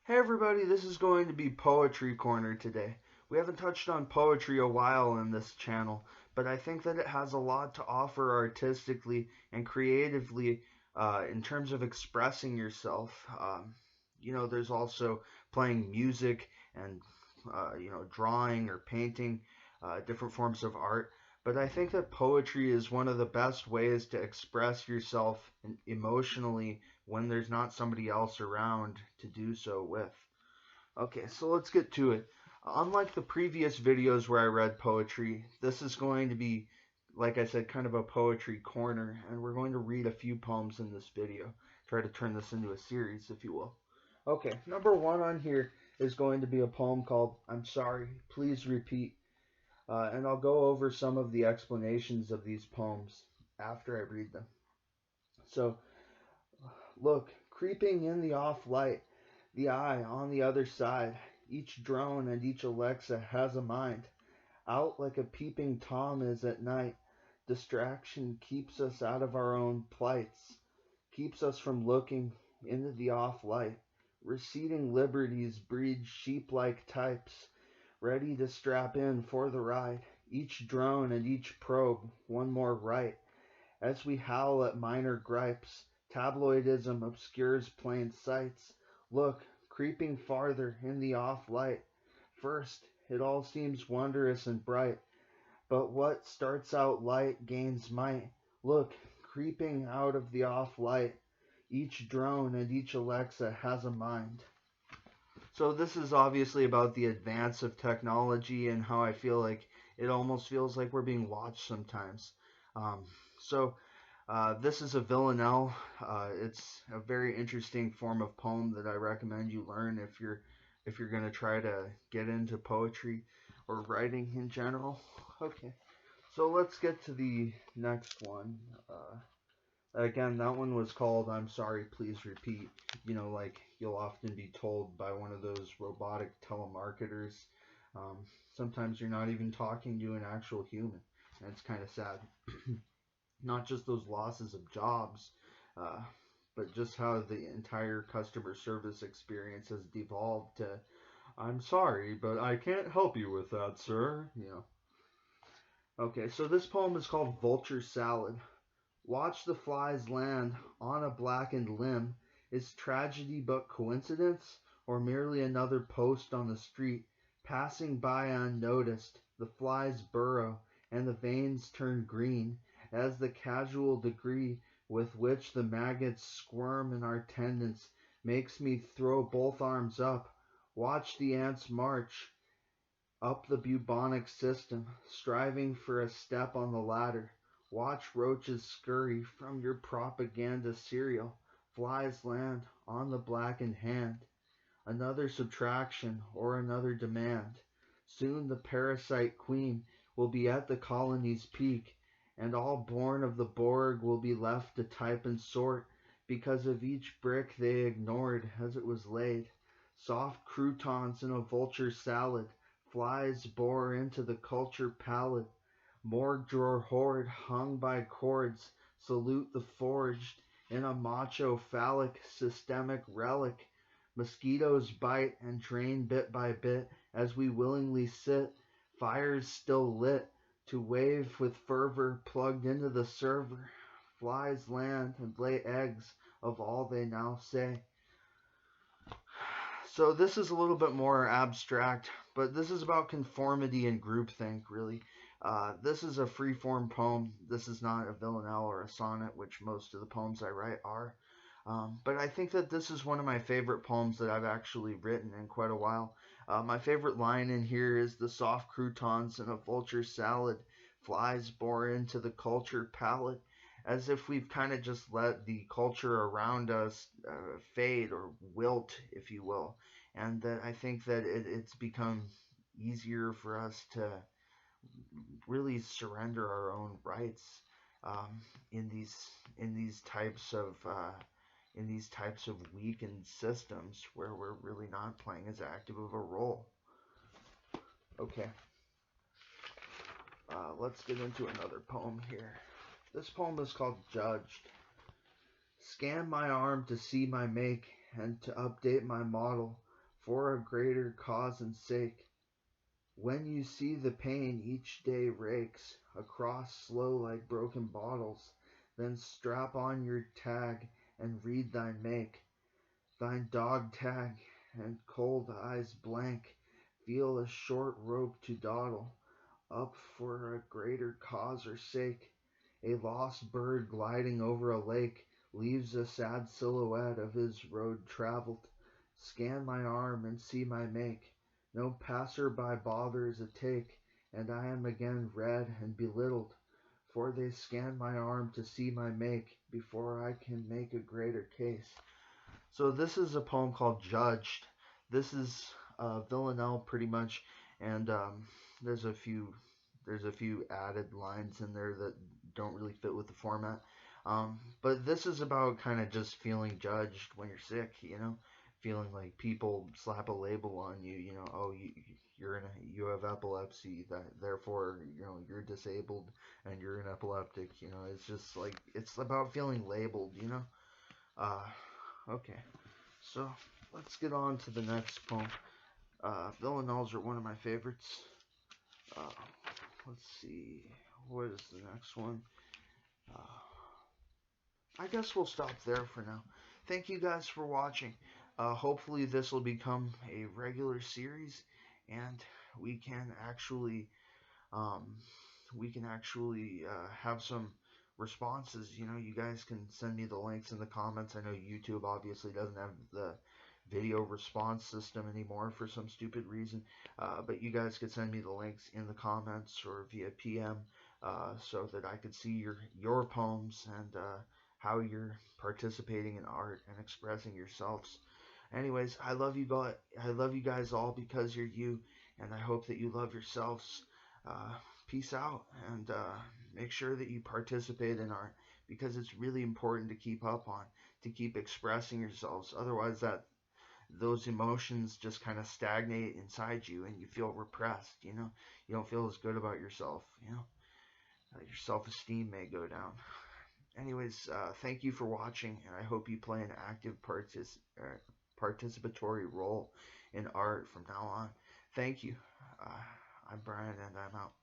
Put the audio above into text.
Hey everybody, this is going to be Poetry Corner today. We haven't touched on poetry a while in this channel, but I think that it has a lot to offer artistically and creatively in terms of expressing yourself. There's also playing music and, drawing or painting, different forms of art. But I think that poetry is one of the best ways to express yourself emotionally when there's not somebody else around to do so with. Okay, so let's get to it. Unlike the previous videos where I read poetry, this is going to be, like I said, kind of a poetry corner, and we're going to read a few poems in this video. Try to turn this into a series, if you will. Okay, number one on here is going to be a poem called I'm Sorry, Please Repeat. And I'll go over some of the explanations of these poems after I read them. So, look, creeping in the off light, the eye on the other side. Each drone and each Alexa has a mind. Out like a peeping Tom is at night. Distraction keeps us out of our own plights, keeps us from looking into the off light. Receding liberties breed sheep like types, ready to strap in for the ride. Each drone and each probe, one more right. As we howl at minor gripes, tabloidism obscures plain sights. Look, creeping farther in the off light. First, it all seems wondrous and bright, but what starts out light gains might. Look, creeping out of the off light. Each drone and each Alexa has a mind. So this is obviously about the advance of technology and how I feel like it almost feels like we're being watched sometimes. Um, so this is a villanelle. It's a very interesting form of poem that I recommend you learn if you're gonna try to get into poetry or writing in general. Okay, so let's get to the next one. Again, that one was called I'm Sorry, Please Repeat. Like you'll often be told by one of those robotic telemarketers. Um, Sometimes you're not even talking to an actual human, and it's kind of sad. Not just those losses of jobs, uh, but just how the entire customer service experience has devolved to, I'm sorry, but I can't help you with that, sir. Okay, so this poem is called Vulture Salad. Watch the flies land on a blackened limb. Is tragedy but coincidence, or merely another post on the street, passing by unnoticed? The flies burrow, and the veins turn green, as the casual degree with which the maggots squirm in our tendons makes me throw both arms up. Watch the ants march up the bubonic system, striving for a step on the ladder. Watch roaches scurry from your propaganda cereal. Flies land on the blackened hand. Another subtraction or another demand. Soon the parasite queen will be at the colony's peak, and all born of the Borg will be left to type and sort because of each brick they ignored as it was laid. Soft croutons in a vulture salad. Flies bore into the culture palate. Morgue drawer hoard hung by cords. Salute the forged in a macho phallic systemic relic. Mosquitoes bite and drain bit by bit as we willingly sit. Fires still lit to wave with fervor plugged into the server. Flies land and lay eggs of all they now say. So this is a little bit more abstract, but this is about conformity and groupthink, really. This is a free-form poem. This is not a villanelle or a sonnet, which most of the poems I write are. But I think that this is one of my favorite poems that I've actually written in quite a while. My favorite line in here is the soft croutons in a vulture salad. Flies bore into the culture palate, as if we've kind of just let the culture around us fade or wilt, if you will. And that I think that it's become easier for us to really surrender our own rights um, in these in these types of weakened systems where we're really not playing as active of a role. Okay, let's get into another poem here. This poem is called Judged. Scan my arm to see my make and to update my model. for a greater cause and sake. When you see the pain each day rakes across slow like broken bottles, then strap on your tag and read thine make. Thine dog tag and cold eyes blank, feel a short rope to dawdle up for a greater cause or sake. A lost bird gliding over a lake leaves a sad silhouette of his road traveled. Scan my arm and see my make. No passer-by bothers a take, and I am again read and belittled, for they scan my arm to see my make before I can make a greater case. So this is a poem called Judged. This is Villanelle pretty much, and there's a few there's a few added lines in there that don't really fit with the format. But this is about kind of just feeling judged when you're sick, feeling like people slap a label on you, oh you have epilepsy, that therefore you're disabled and you're an epileptic, it's just like it's about feeling labeled, Uh, okay, so let's get on to the next poem. Villanelles are one of my favorites. Uh, let's see, what is the next one? Uh, I guess we'll stop there for now. Thank you guys for watching. Hopefully this will become a regular series, and we can actually um, have some responses. You guys can send me the links in the comments. I know YouTube obviously doesn't have the video response system anymore for some stupid reason, but you guys could send me the links in the comments or via PM, so that I could see your poems and how you're participating in art and expressing yourselves. Anyways, I love you guys all because you're you, and I hope that you love yourselves. Peace out, and make sure that you participate in art, because it's really important to keep up on, to keep expressing yourselves. Otherwise, those emotions just kind of stagnate inside you, and you feel repressed. You don't feel as good about yourself. Your self-esteem may go down. Anyways, thank you for watching, and I hope you play an active participatory role in art from now on. Thank you. I'm Brian, and I'm out.